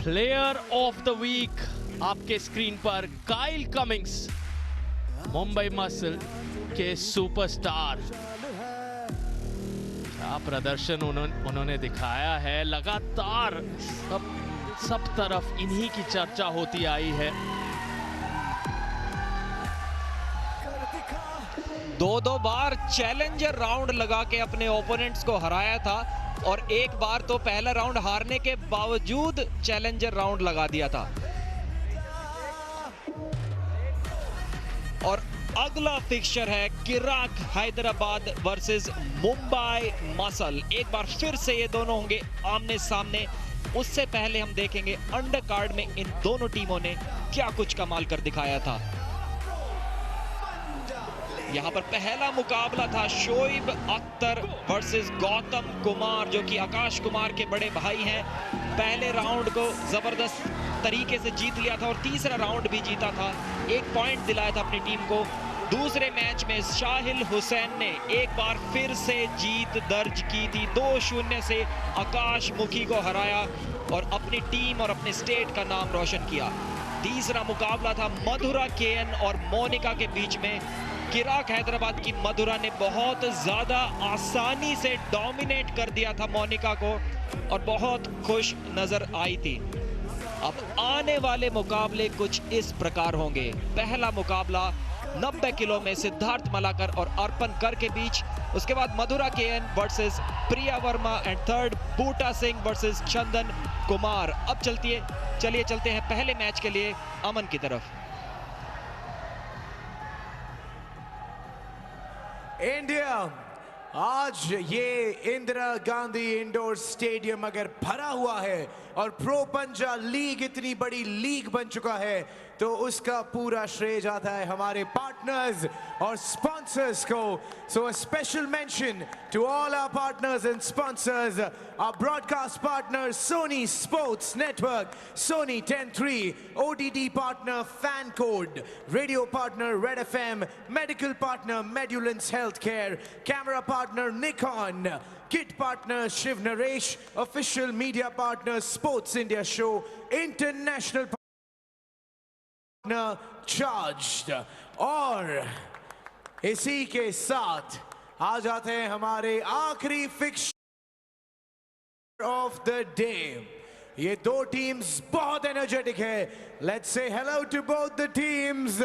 Player of the week आपके screen पर Kyle Cummings, Mumbai muscle के सुपरस्टार। क्या प्रदर्शन उन्होंने दिखाया है। लगातार सब तरफ इन्हीं की चर्चा होती आई है। दो बार चैलेंजर राउंड लगा के अपने ओपोनेंट्स को हराया था और एक बार तो पहला राउंड हारने के बावजूद चैलेंजर राउंड लगा दिया था। और अगला फिक्सचर है किराक हैदराबाद वर्सेस मुंबई मसल। एक बार फिर से ये दोनों होंगे आमने सामने। उससे पहले हम देखेंगे अंडर कार्ड में इन दोनों टीमों ने क्या कुछ कमाल कर दिखाया था। यहां पर पहला मुकाबला था शोएब अख्तर वर्सेस गौतम कुमार, जो कि आकाश कुमार के बड़े भाई हैं। पहले राउंड को जबरदस्त तरीके से जीत लिया था और तीसरा राउंड भी जीता था, 1 पॉइंट दिलाया था अपनी टीम को। दूसरे मैच में शाहिल हुसैन ने एक बार फिर से जीत दर्ज की थी, 2-0 से आकाश मुखी को हराया और अपनी टीम और अपने स्टेट का नाम रोशन किया। तीसरा मुकाबला था मधुरा केएन और मोनिका के बीच में। किराक हैदराबाद की मधुरा ने बहुत ज्यादा आसानी से डोमिनेट कर दिया था मोनिका को और बहुत खुश नजर आई थी। अब आने वाले मुकाबले कुछ इस प्रकार होंगे। पहला मुकाबला 90 किलो में सिद्धार्थ मलाकर और अर्पण कर के बीच। उसके बाद Madhura K N versus Priya Verma and third Buta Singh versus Chandan Kumar. अब चलिए चलते हैं पहले मैच के लिए अमन की तरफ। इंडिया, आज ये इंदिरा गांधी इंडोर स्टेडियम अगर भरा हुआ है और प्रो पंजा लीग इतनी बड़ी लीग बन चुका है तो उसका पूरा श्रेय जाता है हमारे पार्टनर्स और स्पॉन्सर्स को। So a special mention to all our partners and sponsors. Our broadcast partner Sony Sports Network, Sony 10-3, OTT partner FanCode, radio partner Red FM, medical partner Medulance Healthcare, camera partner Nikon, kit partner Shiv Naresh, official media partner Sports India Show, international partner Charged। और इसी के साथ आ जाते हैं हमारे आखिरी fix of the day. ये दो टीम्स बहुत एनर्जेटिक है। Let's say hello to both the teams.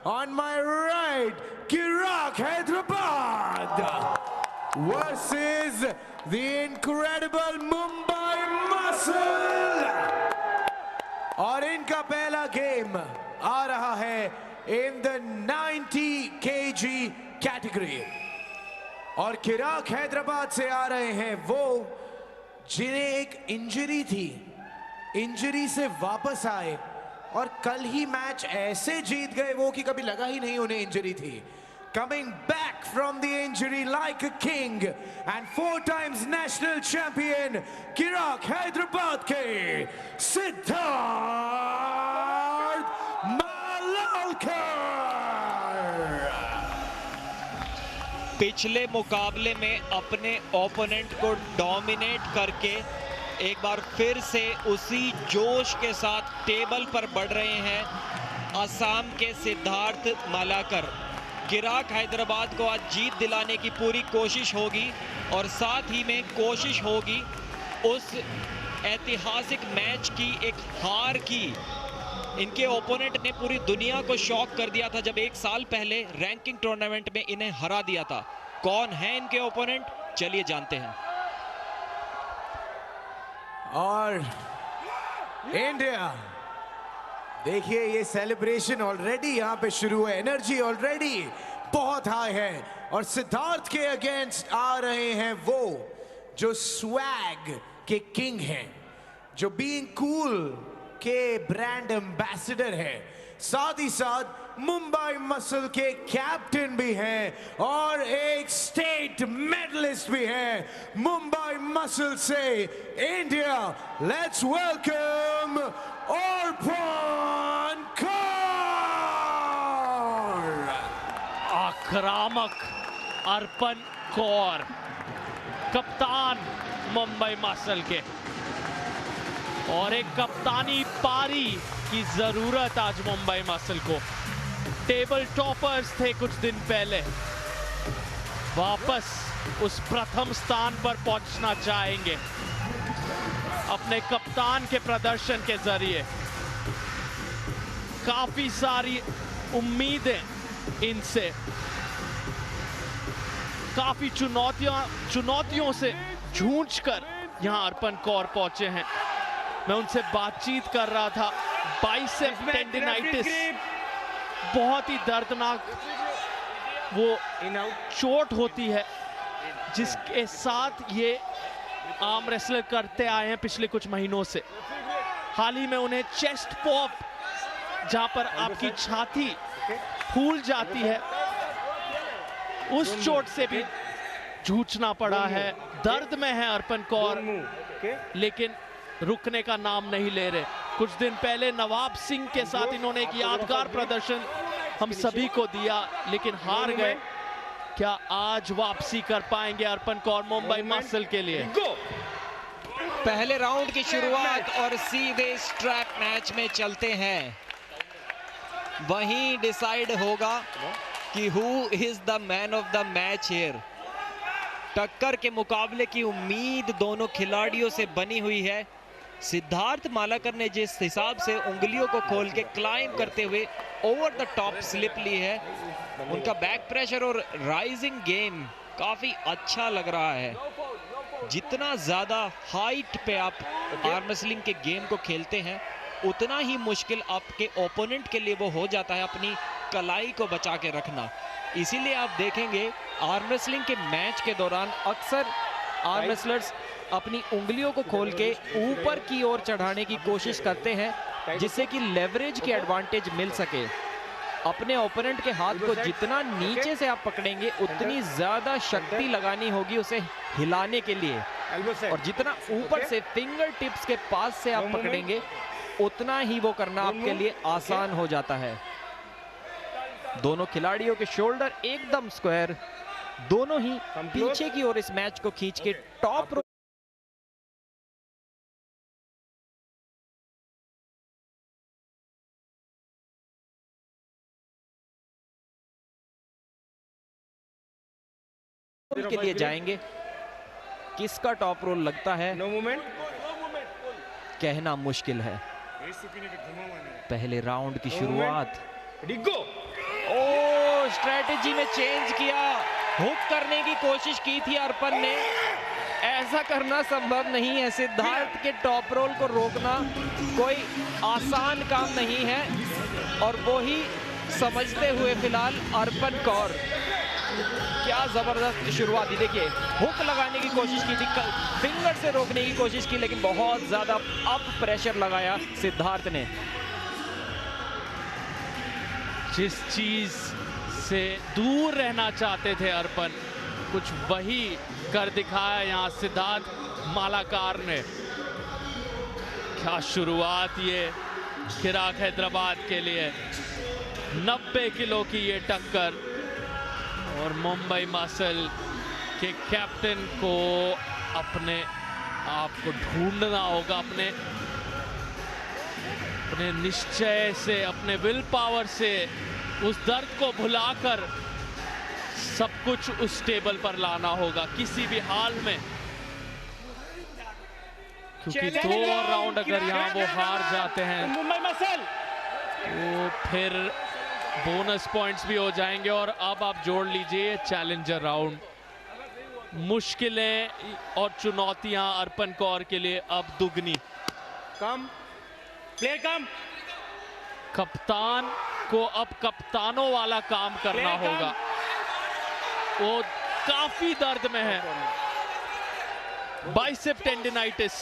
On my right Kirak Hyderabad versus the incredible Mumbai muscle. और इनका पहला गेम आ रहा है इन द 90 kg कैटेगरी। और किराक हैदराबाद से आ रहे हैं वो जिन्हें एक इंजरी थी, इंजरी से वापस आए और कल ही मैच ऐसे जीत गए वो कि कभी लगा ही नहीं उन्हें इंजरी थी। Coming back from the injury like a king and 4 times national champion किराक Hyderabad के सिद्धार्थ मलाकर। पिछले मुकाबले में अपने ओपोनेंट को डोमिनेट करके एक बार फिर से उसी जोश के साथ टेबल पर बढ़ रहे हैं असम के सिद्धार्थ मलाकर। किराक हैदराबाद को आज जीत दिलाने की पूरी कोशिश होगी और साथ ही में कोशिश होगी उस ऐतिहासिक मैच की एक हार की। इनके ओपोनेंट ने पूरी दुनिया को शॉक कर दिया था जब 1 साल पहले रैंकिंग टूर्नामेंट में इन्हें हरा दिया था। कौन है इनके ओपोनेंट, चलिए जानते हैं। और इंडिया, देखिए ये सेलिब्रेशन ऑलरेडी यहां पे शुरू है, एनर्जी ऑलरेडी बहुत हाई है। और सिद्धार्थ के अगेंस्ट आ रहे हैं वो जो स्वैग के किंग हैं, जो बीइंग कूल के ब्रांड एम्बेसडर है, साथ ही साथ मुंबई मसल के कैप्टन भी हैं और एक स्टेट मेडलिस्ट भी हैं। मुंबई मसल से इंडिया, लेट्स वेलकम अर्पण कौर। आक्रामक अर्पण कौर कप्तान मुंबई मसल के, और एक कप्तानी पारी की जरूरत आज मुंबई मसल को। टेबल टॉपर्स थे कुछ दिन पहले, वापस उस प्रथम स्थान पर पहुंचना चाहेंगे अपने कप्तान के प्रदर्शन के जरिए। काफी सारी उम्मीदें इनसे, काफी चुनौतियों से जूझकर यहां अर्पण कौर पहुंचे हैं। मैं उनसे बातचीत कर रहा था। बाइसेप टेंडिनाइटिस बहुत ही दर्दनाक वो चोट होती है जिसके साथ ये आर्म रेसलर करते आए हैं पिछले कुछ महीनों से। हाल ही में उन्हें चेस्ट पॉप, जहां पर आपकी छाती फूल जाती है, उस चोट से भी जूझना पड़ा है। दर्द में है अर्पण कौर, लेकिन रुकने का नाम नहीं ले रहे। कुछ दिन पहले नवाब सिंह के साथ इन्होंने एक यादगार प्रदर्शन हम सभी को दिया, लेकिन हार गए। क्या आज वापसी कर पाएंगे अर्पण कौर मुंबई मसल के लिए? पहले राउंड की शुरुआत और सीधे स्ट्रैप मैच में चलते हैं। वहीं डिसाइड होगा कि who is the man of the match here. टक्कर के मुकाबले की उम्मीद दोनों खिलाड़ियों से बनी हुई है। सिद्धार्थ मालाकर ने जिस हिसाब से उंगलियों को खोल के क्लाइंब करते हुए ओवर द टॉप स्लिप ली है, उनका बैक प्रेशर और राइजिंग गेम काफी अच्छा लग रहा है। जितना ज्यादा हाइट पे आप आर्म रेसलिंग के गेम को खेलते हैं, उतना ही मुश्किल आपके ओपोनेंट के लिए वो हो जाता है अपनी कलाई को बचा के रखना। इसीलिए आप देखेंगे आर्म रेसलिंग के मैच के दौरान अक्सर आर्म रेसलर्स अपनी उंगलियों को खोल के ऊपर की ओर चढ़ाने की कोशिश करते हैं, जिससे कि लेवरेज के एडवांटेज मिल सके। अपने ओपोनेंट के हाथ को जितना नीचे से आप पकड़ेंगे, उतनी ज्यादा शक्ति लगानी होगी उसे हिलाने के लिए, और जितना ऊपर से फिंगर टिप्स के पास से आप पकड़ेंगे, उतना ही वो करना आपके लिए आसान हो जाता है। दोनों खिलाड़ियों के शोल्डर एकदम स्क्वायर, दोनों ही पीछे की ओर इस मैच को खींच के टॉप के लिए जाएंगे। किसका टॉप रोल लगता है कहना मुश्किल है। पहले राउंड की शुरुआत, ओ स्ट्रेटेजी में चेंज किया, हुक करने की कोशिश की थी अर्पण ने। ऐसा करना संभव नहीं है। सिद्धार्थ के टॉप रोल को रोकना कोई आसान काम नहीं है, और वो ही समझते हुए फिलहाल अर्पण कौर। क्या जबरदस्त शुरुआत, देखिए हुक लगाने की कोशिश की थी, फिंगर से रोकने की कोशिश की, लेकिन बहुत ज्यादा अप प्रेशर लगाया सिद्धार्थ ने। जिस चीज से दूर रहना चाहते थे अर्पण, कुछ वही कर दिखाया यहाँ सिद्धार्थ मालाकार ने। क्या शुरुआत ये चिराग हैदराबाद के लिए। 90 किलो की ये टक्कर, और मुंबई मसल के कैप्टन को अपने आप को ढूंढना होगा, अपने निश्चय से, अपने विल पावर से उस दर्द को भुलाकर सब कुछ उस टेबल पर लाना होगा किसी भी हाल में, क्योंकि 2 और राउंड अगर यहाँ वो हार जाते हैं मुंबई मसल तो फिर बोनस पॉइंट्स भी हो जाएंगे। और अब आप जोड़ लीजिए चैलेंजर राउंड। मुश्किलें और चुनौतियां अर्पण कौर के लिए अब दुगनी। प्लेयर कम। कप्तान को अब कप्तानों वाला काम करना होगा। वो काफी दर्द में है, बाइसेप टेंडिनाइटिस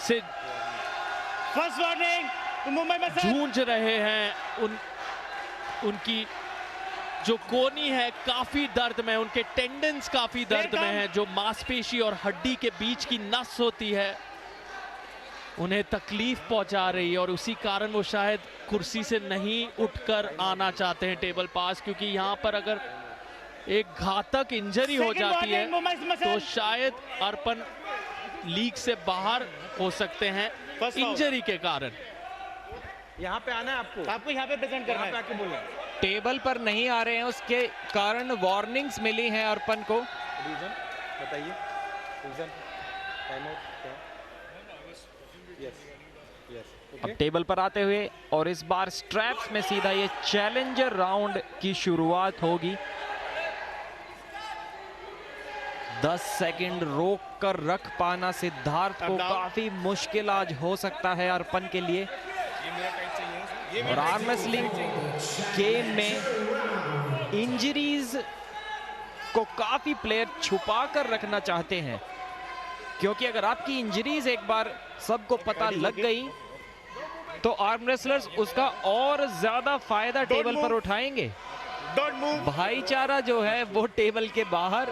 से फर्स्ट वार्निंग मुंबई मसल जूझ रहे हैं। उनकी जो कोनी है काफी दर्द में, उनके टेंडन्स काफी दर्द में है। जो मांसपेशी और हड्डी के बीच की नस होती है, उन्हें तकलीफ पहुंचा रही है, और उसी कारण वो शायद कुर्सी से नहीं उठकर आना चाहते हैं टेबल पास, क्योंकि यहाँ पर अगर एक घातक इंजरी हो जाती है तो शायद अर्पण लीग से बाहर हो सकते हैं इंजरी के कारण। यहाँ पे आना है आपको यहाँ पे प्रेजेंट करना है। आके बोलना टेबल पर नहीं आ रहे हैं, उसके कारण वार्निंग्स मिली हैं अर्पण को। रीजन बताइए, रीजन टाइम आउट क्या? Yes yes. अब टेबल पर आते हुए और इस बार स्ट्रैप्स में सीधा ये चैलेंजर राउंड की शुरुआत होगी। 10 सेकंड रोक कर रख पाना सिद्धार्थ को काफी मुश्किल आज हो सकता है अर्पण के लिए। और आर्म रेसलिंग गेम में इंजरीज को काफी प्लेयर छुपा कर रखना चाहते हैं, क्योंकि अगर आपकी इंजरीज एक बार सबको पता लग गई तो आर्म रेसलर्स उसका और ज्यादा फायदा टेबल पर उठाएंगे। भाईचारा जो है वो टेबल के बाहर,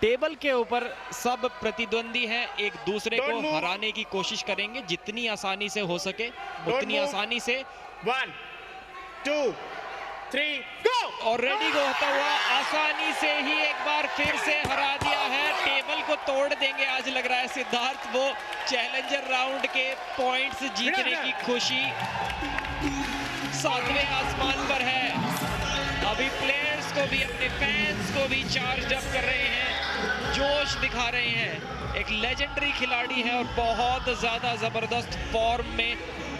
टेबल के ऊपर सब प्रतिद्वंदी हैं, एक दूसरे को हराने की कोशिश करेंगे जितनी आसानी से हो सके उतनी आसानी से। 1 2 3 गो। और रेडी को होता हुआ आसानी से ही एक बार फिर से हरा दिया है। टेबल को तोड़ देंगे आज लग रहा है सिद्धार्थ। वो चैलेंजर राउंड के पॉइंट्स जीतने की खुशी 7वें आसमान पर है। अभी प्लेयर्स को भी, अपने फैंस को भी चार्ज अप कर रहे हैं, जोश दिखा रहे हैं। एक लेजेंडरी खिलाड़ी है और बहुत ज्यादा जबरदस्त फॉर्म में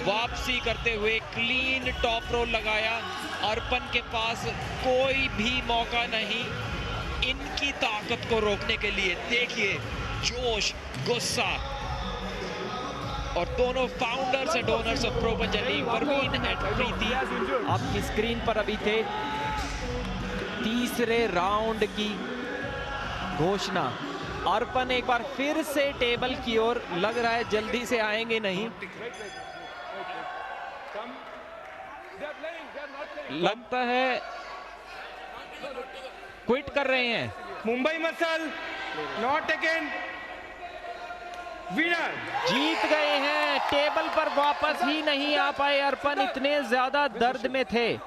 वापसी करते हुए क्लीन टॉप रोल लगाया। अर्पण के पास कोई भी मौका नहीं इनकी ताकत को रोकने के लिए। देखिए जोश, गुस्सा। और दोनों founders and owners of pro Punjabi, Parveen and Preeti, आपकी स्क्रीन पर अभी थे। तीसरे राउंड की घोषणा। अर्पण एक बार फिर से टेबल की ओर लग रहा है जल्दी से आएंगे नहीं। लगता है क्विट कर रहे हैं। Mumbai muscle not again winner. जीत गए हैं, टेबल पर वापस ही नहीं आ पाए अर्पण, इतने ज्यादा दर्द में थे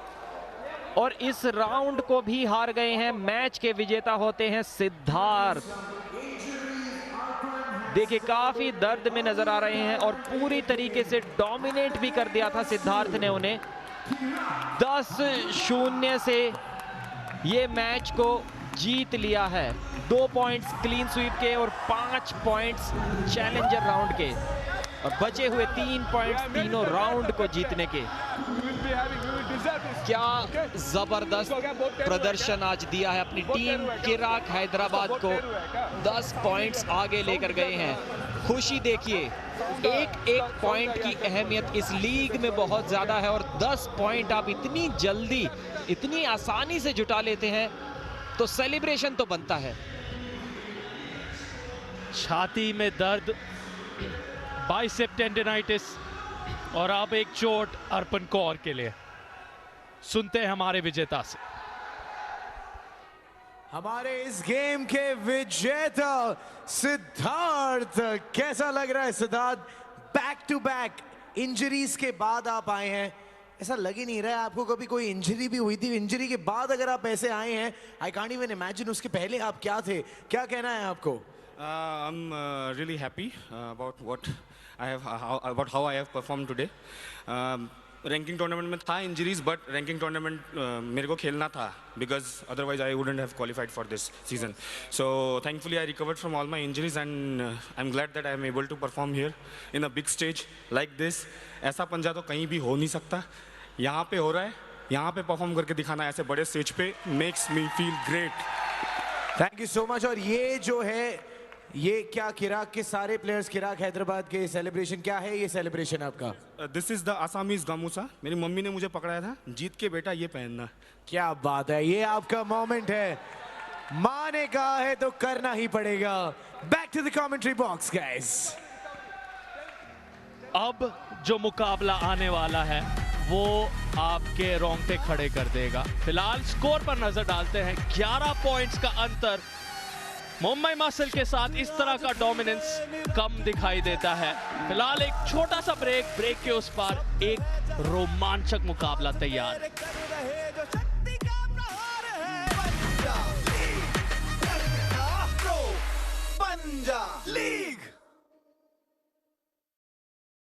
और इस राउंड को भी हार गए हैं। मैच के विजेता होते हैं सिद्धार्थ। देखिए काफी दर्द में नजर आ रहे हैं और पूरी तरीके से डोमिनेट भी कर दिया था सिद्धार्थ ने उन्हें। 10-0 से ये मैच को जीत लिया है। 2 पॉइंट्स क्लीन स्वीप के और 5 पॉइंट्स चैलेंजर राउंड के, और बचे हुए 3 पॉइंट्स तीनों राउंड को जीतने के। क्या जबरदस्त प्रदर्शन आज दिया है अपनी टीम। किराक हैदराबाद को 10 पॉइंट्स आगे लेकर गए हैं। खुशी देखिए, एक एक पॉइंट की अहमियत इस लीग में बहुत ज्यादा है और 10 पॉइंट आप इतनी जल्दी, इतनी आसानी से जुटा लेते हैं तो सेलिब्रेशन तो बनता है। छाती में दर्द, बाइसेप टेंडिनाइटिस और अब एक चोट अर्पण कौर के लिए। सुनते हैं हमारे विजेता से। हमारे इस गेम के विजेता सिद्धार्थ, कैसा लग रहा है Siddharth? Back to back injuries के बाद आप आए हैं, ऐसा लग ही नहीं रहा है आपको कभी कोई इंजरी भी हुई थी? इंजरी के बाद अगर आप ऐसे आए हैं, आई कांट इवन इमेजिन उसके पहले आप क्या थे। क्या कहना है आपको? I'm really happy about how I have performed today. Ranking tournament में था इंजरीज, बट रैंकिंग टूर्नामेंट मेरे को खेलना था because otherwise I wouldn't have qualified for this season. So thankfully I recovered from all my injuries and I am glad that I am able to perform here in a big stage like this. ऐसा पंजा तो कहीं भी हो नहीं सकता, यहाँ पे हो रहा है. यहाँ पे परफॉर्म करके दिखाना ऐसे बड़े स्टेज पे makes me feel great. Thank you so much. और ये जो है, ये क्या किराक के सारे प्लेयर्स, किराक हैदराबाद के सेलिब्रेशन, क्या है ये सेलिब्रेशन आपका? This is the Assamese gamusa. मेरी मम्मी ने मुझे पकड़ाया था, जीत के बेटा ये पहनना. क्या बात है, ये आपका मोमेंट है. माँ ने कहा है तो करना ही पड़ेगा. Back to the commentary box guys. अब जो मुकाबला आने वाला है वो आपके रोंगटे खड़े कर देगा. फिलहाल स्कोर पर नजर डालते हैं. 11 पॉइंट्स का अंतर. मुंबई मसल के साथ इस तरह का डोमिनेंस कम दिखाई देता है. फिलहाल एक छोटा सा ब्रेक के उस पार एक रोमांचक मुकाबला तैयार. बन जा लीग।